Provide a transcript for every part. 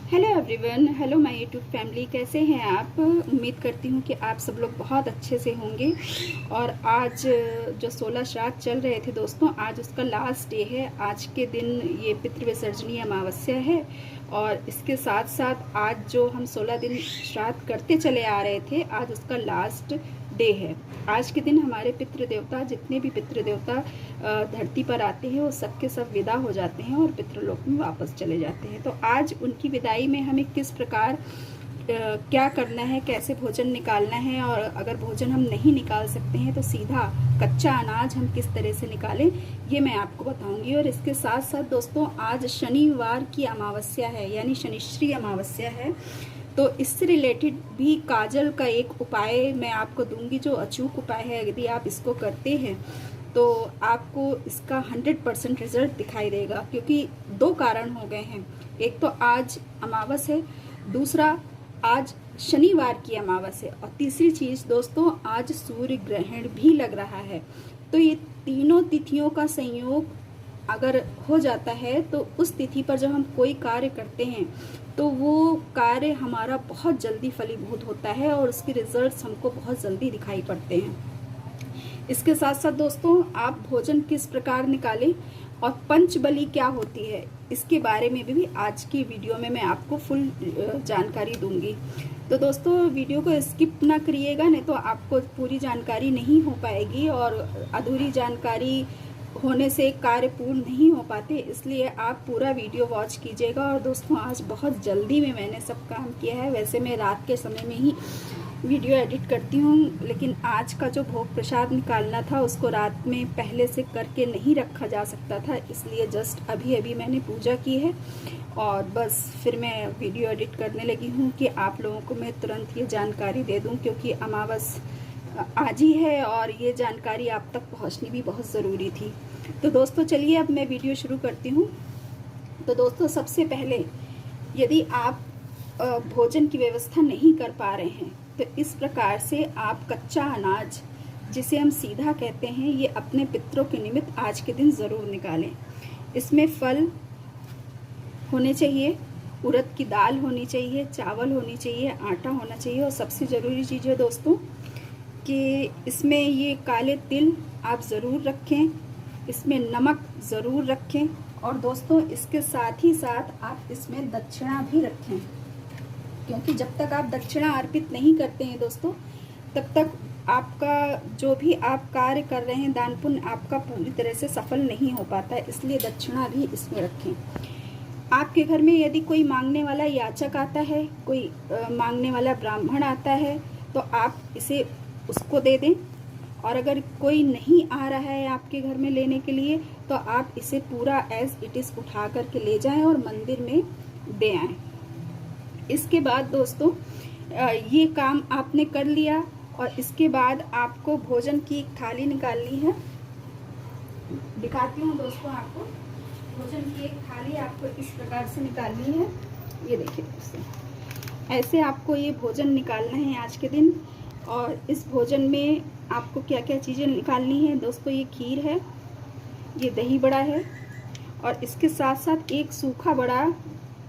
Hello everyone, hello my YouTube family. कैसे हैं आप? उम्मीद करती हूँ कि आप सब लोग बहुत अच्छे से होंगे। और आज जो 16 श्राद्ध चल रहे थे दोस्तों, आज उसका लास्ट डे है। आज के दिन ये पितृ विसर्जनीय अमावस्या है और इसके साथ साथ आज जो हम 16 दिन श्राद्ध करते चले आ रहे थे, आज उसका लास्ट डे है। आज के दिन हमारे पितृ देवता, जितने भी पितृ देवता धरती पर आते हैं, वो सब के सब विदा हो जाते हैं और पितृलोक में वापस चले जाते हैं। तो आज उनकी विदाई में हमें किस प्रकार क्या करना है, कैसे भोजन निकालना है, और अगर भोजन हम नहीं निकाल सकते हैं तो सीधा कच्चा अनाज हम किस तरह से निकालें, ये मैं आपको बताऊंगी। और इसके साथ साथ दोस्तों, आज शनिवार की अमावस्या है, यानी शनिश्री अमावस्या है। तो इससे रिलेटेड भी काजल का एक उपाय मैं आपको दूंगी, जो अचूक उपाय है। यदि आप इसको करते हैं तो आपको इसका 100% रिजल्ट दिखाई देगा, क्योंकि दो कारण हो गए हैं। एक तो आज अमावस है, दूसरा आज शनिवार की अमावस है, और तीसरी चीज दोस्तों, आज सूर्य ग्रहण भी लग रहा है। तो ये तीनों तिथियों का संयोग अगर हो जाता है तो उस तिथि पर जब हम कोई कार्य करते हैं तो वो कार्य हमारा बहुत जल्दी फलीभूत होता है और उसके रिजल्ट्स हमको बहुत जल्दी दिखाई पड़ते हैं। इसके साथ साथ दोस्तों, आप भोजन किस प्रकार निकालें और पंचबली क्या होती है, इसके बारे में भी आज की वीडियो में मैं आपको फुल जानकारी दूंगी। तो दोस्तों, वीडियो को स्किप ना करिएगा, नहीं तो आपको पूरी जानकारी नहीं हो पाएगी और अधूरी जानकारी होने से कार्य पूर्ण नहीं हो पाते। इसलिए आप पूरा वीडियो वॉच कीजिएगा। और दोस्तों, आज बहुत जल्दी में मैंने सब काम किया है। वैसे मैं रात के समय में ही वीडियो एडिट करती हूँ, लेकिन आज का जो भोग प्रसाद निकालना था उसको रात में पहले से करके नहीं रखा जा सकता था, इसलिए जस्ट अभी अभी मैंने पूजा की है और बस फिर मैं वीडियो एडिट करने लगी हूँ कि आप लोगों को मैं तुरंत ये जानकारी दे दूँ, क्योंकि अमावस आज ही है और ये जानकारी आप तक पहुंचनी भी बहुत ज़रूरी थी। तो दोस्तों, चलिए अब मैं वीडियो शुरू करती हूँ। तो दोस्तों, सबसे पहले यदि आप भोजन की व्यवस्था नहीं कर पा रहे हैं तो इस प्रकार से आप कच्चा अनाज, जिसे हम सीधा कहते हैं, ये अपने पितरों के निमित्त आज के दिन ज़रूर निकालें। इसमें फल होने चाहिए, उड़द की दाल होनी चाहिए, चावल होनी चाहिए, आटा होना चाहिए, और सबसे ज़रूरी चीज़ है दोस्तों कि इसमें ये काले तिल आप ज़रूर रखें, इसमें नमक ज़रूर रखें, और दोस्तों इसके साथ ही साथ आप इसमें दक्षिणा भी रखें, क्योंकि जब तक आप दक्षिणा अर्पित नहीं करते हैं दोस्तों, तब तक आपका जो भी आप कार्य कर रहे हैं, दान पुण्य आपका पूरी तरह से सफल नहीं हो पाता है। इसलिए दक्षिणा भी इसमें रखें। आपके घर में यदि कोई मांगने वाला याचक आता है, कोई मांगने वाला ब्राह्मण आता है, तो आप इसे उसको दे दें। और अगर कोई नहीं आ रहा है आपके घर में लेने के लिए, तो आप इसे पूरा एज इट इज़ उठा करके ले जाएं और मंदिर में दे आएं। इसके बाद दोस्तों, ये काम आपने कर लिया और इसके बाद आपको भोजन की एक थाली निकालनी है। दिखाती हूँ दोस्तों आपको, भोजन की एक थाली आपको इस प्रकार से निकालनी है। ये देखिए दोस्तों, ऐसे आपको ये भोजन निकालना है आज के दिन। और इस भोजन में आपको क्या क्या चीज़ें निकालनी है दोस्तों, ये खीर है, ये दही बड़ा है, और इसके साथ साथ एक सूखा बड़ा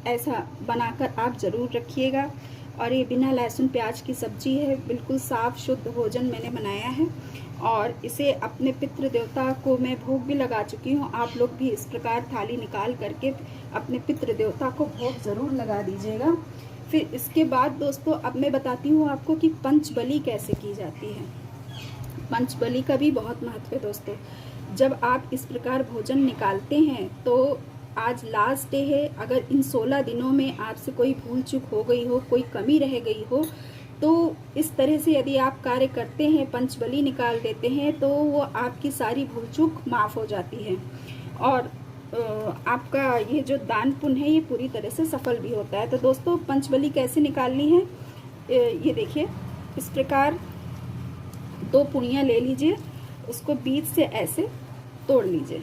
ऐसा बनाकर आप ज़रूर रखिएगा। और ये बिना लहसुन प्याज की सब्जी है, बिल्कुल साफ़ शुद्ध भोजन मैंने बनाया है और इसे अपने पितृ देवता को मैं भोग भी लगा चुकी हूँ। आप लोग भी इस प्रकार थाली निकाल करके अपने पितृ देवता को भोग ज़रूर लगा दीजिएगा। फिर इसके बाद दोस्तों, अब मैं बताती हूँ आपको कि पंचबली कैसे की जाती है। पंचबली का भी बहुत महत्व है दोस्तों। जब आप इस प्रकार भोजन निकालते हैं तो आज लास्ट डे है। अगर इन 16 दिनों में आपसे कोई भूल चूक हो गई हो, कोई कमी रह गई हो, तो इस तरह से यदि आप कार्य करते हैं, पंचबली निकाल देते हैं, तो वो आपकी सारी भूल चूक माफ़ हो जाती है और आपका ये जो दान पुण्य है ये पूरी तरह से सफल भी होता है। तो दोस्तों, पंचबली कैसे निकालनी है, ये देखिए, इस प्रकार 2 पुड़ियाँ ले लीजिए, उसको बीच से ऐसे तोड़ लीजिए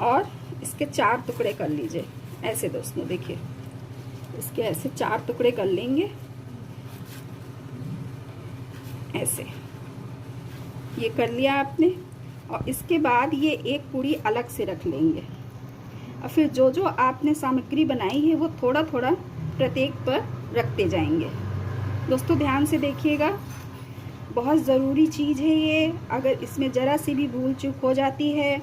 और इसके 4 टुकड़े कर लीजिए। ऐसे दोस्तों देखिए, इसके ऐसे 4 टुकड़े कर लेंगे, ऐसे ये कर लिया आपने। और इसके बाद ये एक पूड़ी अलग से रख लेंगे। और फिर जो जो आपने सामग्री बनाई है वो थोड़ा थोड़ा प्रत्येक पर रखते जाएंगे। दोस्तों ध्यान से देखिएगा, बहुत ज़रूरी चीज़ है ये। अगर इसमें ज़रा सी भी भूल चूक हो जाती है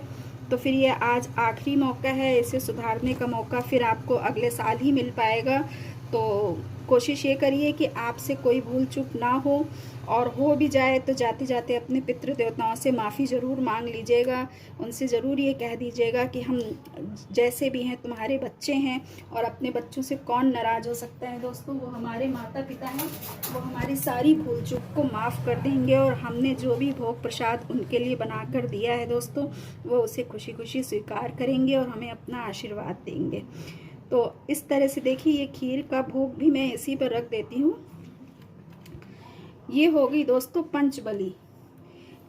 तो फिर ये आज आखिरी मौका है, इसे सुधारने का मौका फिर आपको अगले साल ही मिल पाएगा। तो कोशिश ये करिए कि आपसे कोई भूल चूक ना हो, और हो भी जाए तो जाते जाते अपने पितृ देवताओं से माफ़ी ज़रूर मांग लीजिएगा। उनसे ज़रूर ये कह दीजिएगा कि हम जैसे भी हैं तुम्हारे बच्चे हैं, और अपने बच्चों से कौन नाराज़ हो सकता है दोस्तों, वो हमारे माता पिता हैं, वो हमारी सारी भूल चूक को माफ़ कर देंगे। और हमने जो भी भोग प्रसाद उनके लिए बना कर दिया है दोस्तों, वो उसे खुशी खुशी स्वीकार करेंगे और हमें अपना आशीर्वाद देंगे। तो इस तरह से देखिए, ये खीर का भोग भी मैं इसी पर रख देती हूँ। ये हो गई दोस्तों पंचबली।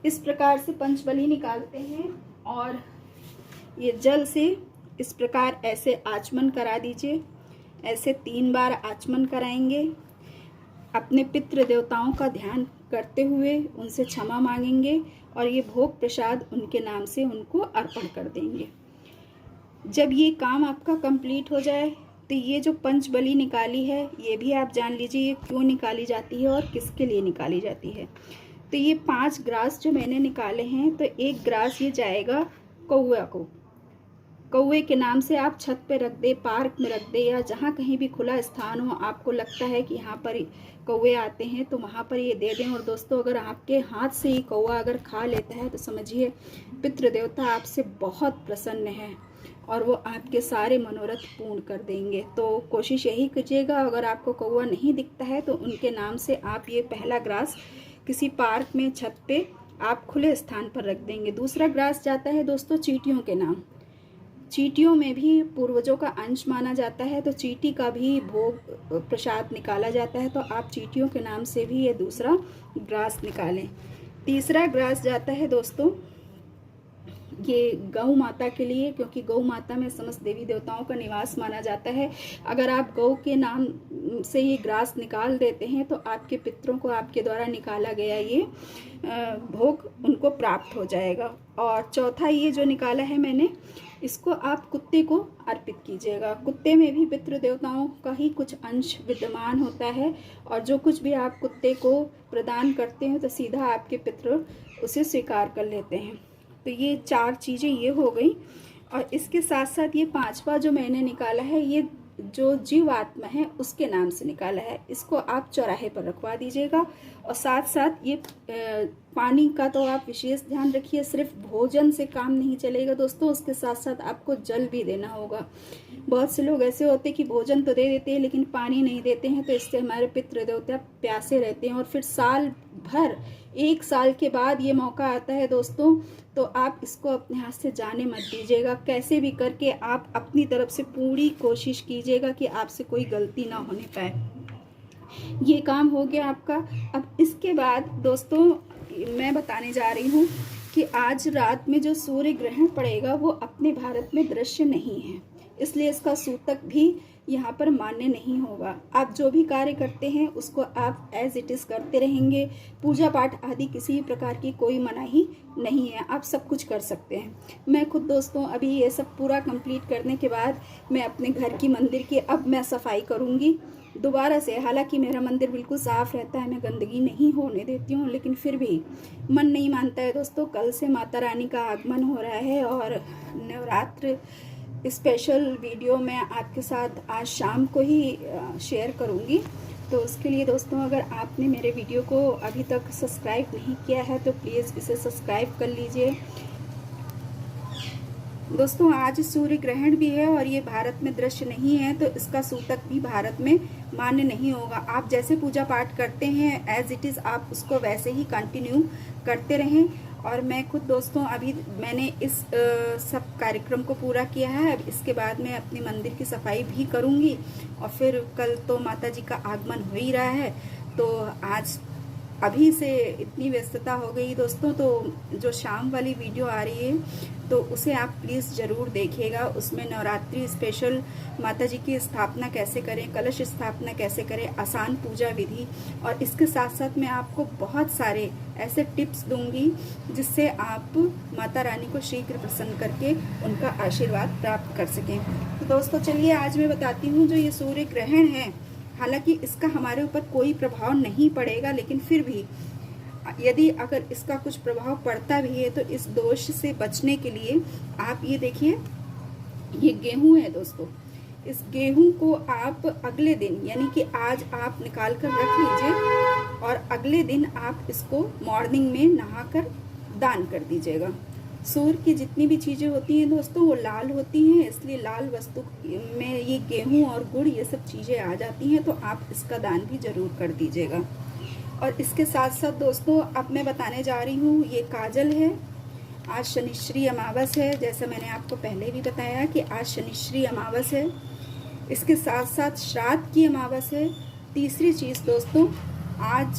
इस प्रकार से पंचबली निकालते हैं, और ये जल से इस प्रकार ऐसे आचमन करा दीजिए। ऐसे 3 बार आचमन कराएंगे। अपने पितृ देवताओं का ध्यान करते हुए उनसे क्षमा मांगेंगे, और ये भोग प्रसाद उनके नाम से उनको अर्पण कर देंगे। जब ये काम आपका कंप्लीट हो जाए तो ये जो पंचबली निकाली है, ये भी आप जान लीजिए ये क्यों निकाली जाती है और किसके लिए निकाली जाती है। तो ये 5 ग्रास जो मैंने निकाले हैं, तो 1 ग्रास ये जाएगा कौआ को। कौए के नाम से आप छत पे रख दे, पार्क में रख दे, या जहाँ कहीं भी खुला स्थान हो, आपको लगता है कि यहाँ पर कौए आते हैं तो वहाँ पर ये दे दें। और दोस्तों अगर आपके हाथ से ही कौआ अगर खा लेता है तो समझिए पितृ देवता आपसे बहुत प्रसन्न है, और वो आपके सारे मनोरथ पूर्ण कर देंगे। तो कोशिश यही कीजिएगा, अगर आपको कौआ नहीं दिखता है तो उनके नाम से आप ये पहला ग्रास किसी पार्क में छत पे आप खुले स्थान पर रख देंगे। दूसरा ग्रास जाता है दोस्तों चींटियों के नाम। चींटियों में भी पूर्वजों का अंश माना जाता है, तो चींटी का भी भोग प्रसाद निकाला जाता है। तो आप चींटियों के नाम से भी ये दूसरा ग्रास निकालें। तीसरा ग्रास जाता है दोस्तों ये गौ माता के लिए, क्योंकि गौ माता में समस्त देवी देवताओं का निवास माना जाता है। अगर आप गौ के नाम से ये ग्रास निकाल देते हैं तो आपके पितरों को आपके द्वारा निकाला गया ये भोग उनको प्राप्त हो जाएगा। और चौथा ये जो निकाला है मैंने, इसको आप कुत्ते को अर्पित कीजिएगा। कुत्ते में भी पितृ देवताओं का ही कुछ अंश विद्यमान होता है, और जो कुछ भी आप कुत्ते को प्रदान करते हैं तो सीधा आपके पितृ उसे स्वीकार कर लेते हैं। तो ये 4 चीज़ें ये हो गई। और इसके साथ साथ ये 5वां जो मैंने निकाला है, ये जो जीव आत्मा है उसके नाम से निकाला है। इसको आप चौराहे पर रखवा दीजिएगा। और साथ साथ ये पानी का तो आप विशेष ध्यान रखिए, सिर्फ भोजन से काम नहीं चलेगा दोस्तों, उसके साथ साथ आपको जल भी देना होगा। बहुत से लोग ऐसे होते हैं कि भोजन तो दे देते हैं लेकिन पानी नहीं देते हैं, तो इससे हमारे पितृ देवता प्यासे रहते हैं। और फिर साल भर 1 साल के बाद ये मौका आता है दोस्तों, तो आप इसको अपने हाथ से जाने मत दीजिएगा। कैसे भी करके आप अपनी तरफ से पूरी कोशिश कीजिएगा कि आपसे कोई गलती ना होने पाए। ये काम हो गया आपका। अब इसके बाद दोस्तों मैं बताने जा रही हूँ कि आज रात में जो सूर्य ग्रहण पड़ेगा वो अपने भारत में दृश्य नहीं है, इसलिए इसका सूतक भी यहाँ पर मान्य नहीं होगा। आप जो भी कार्य करते हैं उसको आप एज इट इज़ करते रहेंगे। पूजा पाठ आदि किसी भी प्रकार की कोई मनाही नहीं है, आप सब कुछ कर सकते हैं। मैं खुद दोस्तों अभी ये सब पूरा कंप्लीट करने के बाद मैं अपने घर की मंदिर की अब मैं सफाई करूँगी दोबारा से। हालांकि मेरा मंदिर बिल्कुल साफ़ रहता है, मैं गंदगी नहीं होने देती हूँ, लेकिन फिर भी मन नहीं मानता है दोस्तों। कल से माता रानी का आगमन हो रहा है और नवरात्र स्पेशल वीडियो मैं आपके साथ आज शाम को ही शेयर करूँगी। तो उसके लिए दोस्तों अगर आपने मेरे वीडियो को अभी तक सब्सक्राइब नहीं किया है तो प्लीज़ इसे सब्सक्राइब कर लीजिए। दोस्तों आज सूर्य ग्रहण भी है और ये भारत में दृश्य नहीं है, तो इसका सूतक भी भारत में मान्य नहीं होगा। आप जैसे पूजा पाठ करते हैं एज इट इज़ आप उसको वैसे ही कंटिन्यू करते रहें। और मैं खुद दोस्तों अभी मैंने इस सब कार्यक्रम को पूरा किया है। अब इसके बाद मैं अपने मंदिर की सफाई भी करूँगी, और फिर कल तो माता जी का आगमन हो ही रहा है, तो आज अभी से इतनी व्यस्तता हो गई दोस्तों, तो जो शाम वाली वीडियो आ रही है तो उसे आप प्लीज़ ज़रूर देखिएगा। उसमें नवरात्रि स्पेशल माता जी की स्थापना कैसे करें, कलश स्थापना कैसे करें, आसान पूजा विधि, और इसके साथ साथ मैं आपको बहुत सारे ऐसे टिप्स दूंगी जिससे आप माता रानी को शीघ्र प्रसन्न करके उनका आशीर्वाद प्राप्त कर सकें। तो दोस्तों चलिए आज मैं बताती हूँ, जो ये सूर्य ग्रहण है, हालांकि इसका हमारे ऊपर कोई प्रभाव नहीं पड़ेगा, लेकिन फिर भी यदि अगर इसका कुछ प्रभाव पड़ता भी है तो इस दोष से बचने के लिए आप ये देखिए, ये गेहूं है दोस्तों। इस गेहूं को आप अगले दिन, यानी कि आज आप निकाल कर रख लीजिए और अगले दिन आप इसको मॉर्निंग में नहाकर दान कर दीजिएगा। सूर्य की जितनी भी चीज़ें होती हैं दोस्तों वो लाल होती हैं, इसलिए लाल वस्तु में ये गेहूं और गुड़ ये सब चीज़ें आ जाती हैं, तो आप इसका दान भी ज़रूर कर दीजिएगा। और इसके साथ साथ दोस्तों अब मैं बताने जा रही हूँ, ये काजल है। आज शनिश्री अमावस है, जैसा मैंने आपको पहले भी बताया कि आज शनिश्री अमावस है। इसके साथ साथ श्राद्ध की अमावस है। तीसरी चीज़ दोस्तों, आज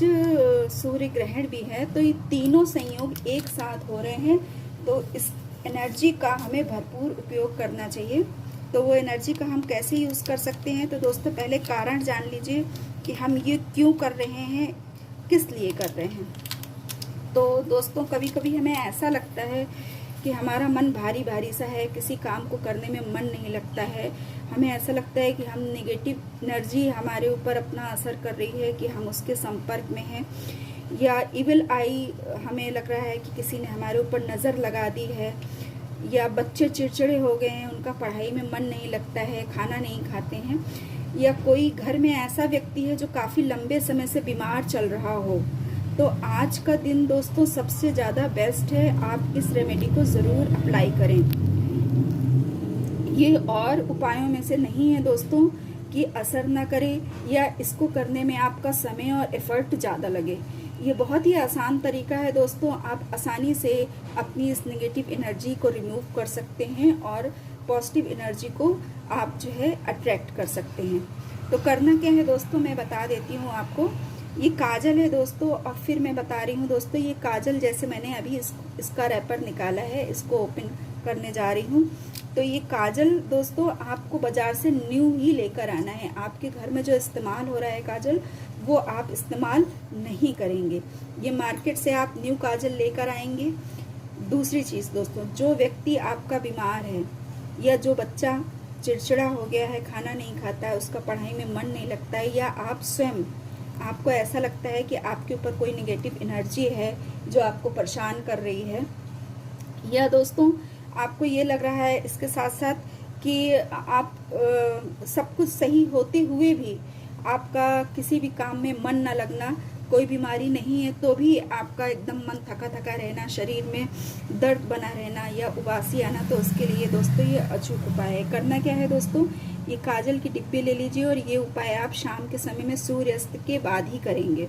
सूर्य ग्रहण भी है, तो ये तीनों संयोग एक साथ हो रहे हैं, तो इस एनर्जी का हमें भरपूर उपयोग करना चाहिए। तो वो एनर्जी का हम कैसे यूज़ कर सकते हैं, तो दोस्तों पहले कारण जान लीजिए कि हम ये क्यों कर रहे हैं, किस लिए कर रहे हैं। तो दोस्तों कभी कभी हमें ऐसा लगता है कि हमारा मन भारी भारी सा है, किसी काम को करने में मन नहीं लगता है, हमें ऐसा लगता है कि हम नेगेटिव एनर्जी हमारे ऊपर अपना असर कर रही है, कि हम उसके संपर्क में हैं, या इविल आई हमें लग रहा है कि किसी ने हमारे ऊपर नज़र लगा दी है, या बच्चे चिड़चिड़े हो गए हैं, उनका पढ़ाई में मन नहीं लगता है, खाना नहीं खाते हैं, या कोई घर में ऐसा व्यक्ति है जो काफ़ी लंबे समय से बीमार चल रहा हो। तो आज का दिन दोस्तों सबसे ज़्यादा बेस्ट है, आप इस रेमेडी को ज़रूर अप्लाई करें। ये और उपायों में से नहीं है दोस्तों कि असर ना करे या इसको करने में आपका समय और एफर्ट ज़्यादा लगे। ये बहुत ही आसान तरीका है दोस्तों, आप आसानी से अपनी इस नेगेटिव एनर्जी को रिमूव कर सकते हैं और पॉजिटिव एनर्जी को आप जो है अट्रैक्ट कर सकते हैं। तो करना क्या है दोस्तों, मैं बता देती हूँ आपको। ये काजल है दोस्तों, और फिर मैं बता रही हूँ दोस्तों, ये काजल जैसे मैंने अभी इसका रैपर निकाला है, इसको ओपन करने जा रही हूँ। तो ये काजल दोस्तों आपको बाज़ार से न्यू ही लेकर आना है। आपके घर में जो इस्तेमाल हो रहा है काजल, वो आप इस्तेमाल नहीं करेंगे, ये मार्केट से आप न्यू काजल लेकर आएंगे। दूसरी चीज़ दोस्तों, जो व्यक्ति आपका बीमार है या जो बच्चा चिड़चिड़ा हो गया है, खाना नहीं खाता है, उसका पढ़ाई में मन नहीं लगता है, या आप स्वयं आपको ऐसा लगता है कि आपके ऊपर कोई नेगेटिव एनर्जी है जो आपको परेशान कर रही है, या दोस्तों आपको ये लग रहा है इसके साथ साथ कि आप सब कुछ सही होते हुए भी आपका किसी भी काम में मन न लगना, कोई बीमारी नहीं है तो भी आपका एकदम मन थका थका रहना, शरीर में दर्द बना रहना या उबासी आना, तो उसके लिए दोस्तों ये अचूक उपाय है। करना क्या है दोस्तों, ये काजल की डिब्बी ले लीजिए और ये उपाय आप शाम के समय में सूर्यास्त के बाद ही करेंगे।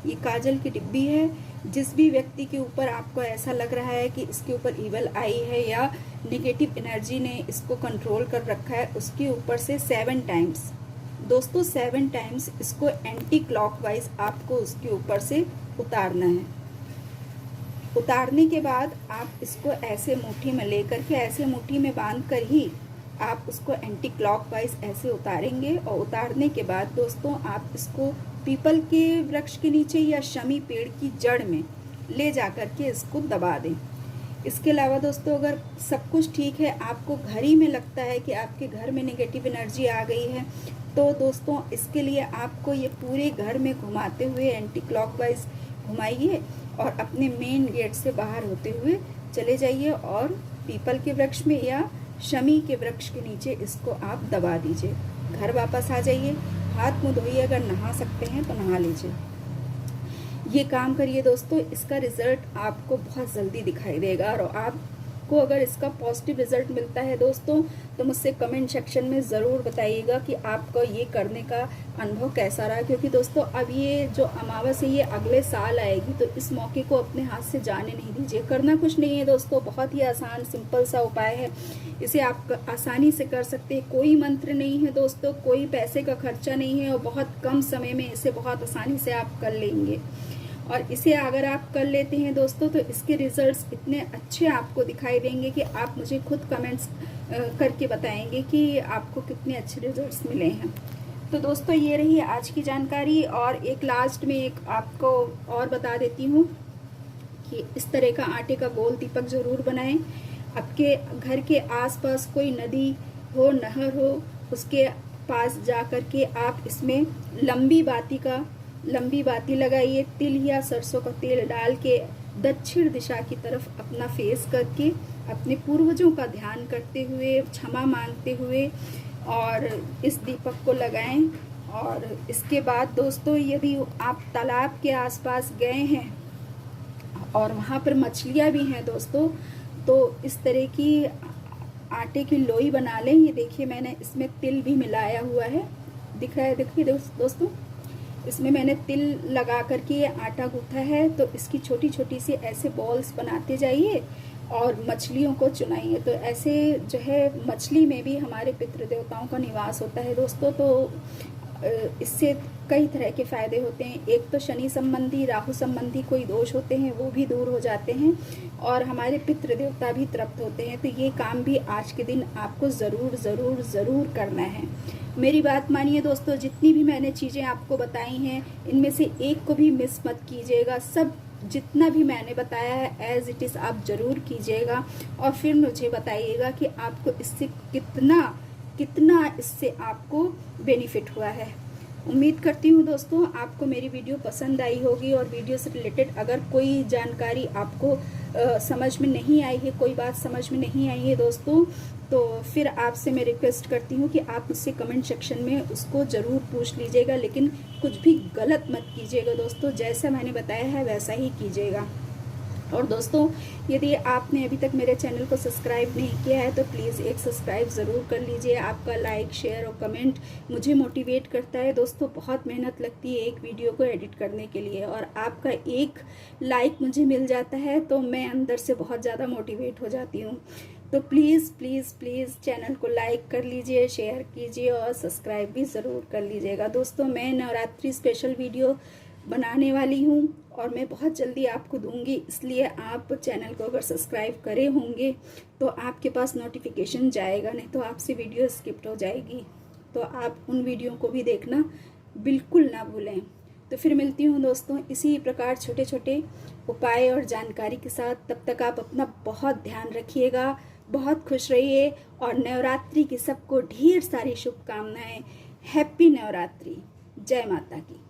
ये काजल की डिब्बी है, जिस भी व्यक्ति के ऊपर आपको ऐसा लग रहा है कि इसके ऊपर इवल आई है या नेगेटिव एनर्जी ने इसको कंट्रोल कर रखा है, उसके ऊपर से 7 टाइम्स दोस्तों 7 टाइम्स इसको एंटी क्लॉकवाइज आपको उसके ऊपर से उतारना है। उतारने के बाद आप इसको ऐसे मुट्ठी में लेकर के, ऐसे मुट्ठी में बांध कर ही आप उसको एंटी क्लॉकवाइज ऐसे उतारेंगे। और उतारने के बाद दोस्तों आप इसको पीपल के वृक्ष के नीचे या शमी पेड़ की जड़ में ले जा कर के इसको दबा दें। इसके अलावा दोस्तों अगर सब कुछ ठीक है, आपको घर ही में लगता है कि आपके घर में नेगेटिव एनर्जी आ गई है, तो दोस्तों इसके लिए आपको ये पूरे घर में घुमाते हुए एंटी क्लॉकवाइज घुमाइए और अपने मेन गेट से बाहर होते हुए चले जाइए और पीपल के वृक्ष में या शमी के वृक्ष के नीचे इसको आप दबा दीजिए। घर वापस आ जाइए, हाथ मुँह धोइए, अगर नहा सकते हैं तो नहा लीजिए। ये काम करिए दोस्तों, इसका रिज़ल्ट आपको बहुत जल्दी दिखाई देगा। और आपको अगर इसका पॉजिटिव रिज़ल्ट मिलता है दोस्तों तो मुझसे कमेंट सेक्शन में ज़रूर बताइएगा कि आपको ये करने का अनुभव कैसा रहा। क्योंकि दोस्तों अब ये जो अमावस है ये अगले साल आएगी, तो इस मौके को अपने हाथ से जाने नहीं दीजिए। करना कुछ नहीं है दोस्तों, बहुत ही आसान सिंपल सा उपाय है, इसे आप आसानी से कर सकते हैं। कोई मंत्र नहीं है दोस्तों, कोई पैसे का खर्चा नहीं है और बहुत कम समय में इसे बहुत आसानी से आप कर लेंगे। और इसे अगर आप कर लेते हैं दोस्तों तो इसके रिजल्ट्स इतने अच्छे आपको दिखाई देंगे कि आप मुझे खुद कमेंट्स करके बताएंगे कि आपको कितने अच्छे रिजल्ट्स मिले हैं। तो दोस्तों ये रही आज की जानकारी। और एक लास्ट में एक आपको और बता देती हूँ कि इस तरह का आटे का गोल दीपक ज़रूर बनाएं। आपके घर के आसपास कोई नदी हो, नहर हो, उसके पास जा कर के आप इसमें लंबी बाती लगाइए। तिल या सरसों का तेल डाल के दक्षिण दिशा की तरफ अपना फेस करके अपने पूर्वजों का ध्यान करते हुए, क्षमा मांगते हुए और इस दीपक को लगाएं। और इसके बाद दोस्तों यदि आप तालाब के आसपास गए हैं और वहाँ पर मछलियाँ भी हैं दोस्तों, तो इस तरह की आटे की लोई बना लें। ये देखिए मैंने इसमें तिल भी मिलाया हुआ है, दिख रहा है, देखिए दोस्तों इसमें मैंने तिल लगा करके ये आटा गूंथा है। तो इसकी छोटी छोटी सी ऐसे बॉल्स बनाते जाइए और मछलियों को चुनाइए। तो ऐसे जो है मछली में भी हमारे पितृ देवताओं का निवास होता है दोस्तों। तो इससे कई तरह के फायदे होते हैं। एक तो शनि संबंधी, राहु संबंधी कोई दोष होते हैं वो भी दूर हो जाते हैं और हमारे पितृ देवता भी तृप्त होते हैं। तो ये काम भी आज के दिन आपको ज़रूर ज़रूर ज़रूर करना है। मेरी बात मानिए दोस्तों, जितनी भी मैंने चीज़ें आपको बताई हैं इनमें से एक को भी मिस मत कीजिएगा। सब जितना भी मैंने बताया है एज इट इज़ आप ज़रूर कीजिएगा और फिर मुझे बताइएगा कि आपको इससे कितना इससे आपको बेनिफिट हुआ है। उम्मीद करती हूँ दोस्तों आपको मेरी वीडियो पसंद आई होगी और वीडियो से रिलेटेड अगर कोई जानकारी आपको समझ में नहीं आई है, कोई बात समझ में नहीं आई है दोस्तों, तो फिर आपसे मैं रिक्वेस्ट करती हूँ कि आप मुझसे कमेंट सेक्शन में उसको ज़रूर पूछ लीजिएगा। लेकिन कुछ भी गलत मत कीजिएगा दोस्तों, जैसा मैंने बताया है वैसा ही कीजिएगा। और दोस्तों यदि आपने अभी तक मेरे चैनल को सब्सक्राइब नहीं किया है तो प्लीज़ एक सब्सक्राइब ज़रूर कर लीजिए। आपका लाइक, शेयर और कमेंट मुझे मोटिवेट करता है दोस्तों। बहुत मेहनत लगती है एक वीडियो को एडिट करने के लिए और आपका एक लाइक मुझे मिल जाता है तो मैं अंदर से बहुत ज़्यादा मोटिवेट हो जाती हूँ। तो प्लीज़ प्लीज़ प्लीज़ चैनल को लाइक कर लीजिए, शेयर कीजिए और सब्सक्राइब भी ज़रूर कर लीजिएगा दोस्तों। मैं नवरात्रि स्पेशल वीडियो बनाने वाली हूँ और मैं बहुत जल्दी आपको दूंगी, इसलिए आप चैनल को अगर सब्सक्राइब करे होंगे तो आपके पास नोटिफिकेशन जाएगा, नहीं तो आपसे वीडियो स्किप हो जाएगी। तो आप उन वीडियो को भी देखना बिल्कुल ना भूलें। तो फिर मिलती हूँ दोस्तों इसी प्रकार छोटे छोटे उपाय और जानकारी के साथ। तब तक आप अपना बहुत ध्यान रखिएगा, बहुत खुश रहिए और नवरात्रि की सबको ढेर सारी शुभकामनाएं। हैप्पी नवरात्रि। जय माता की।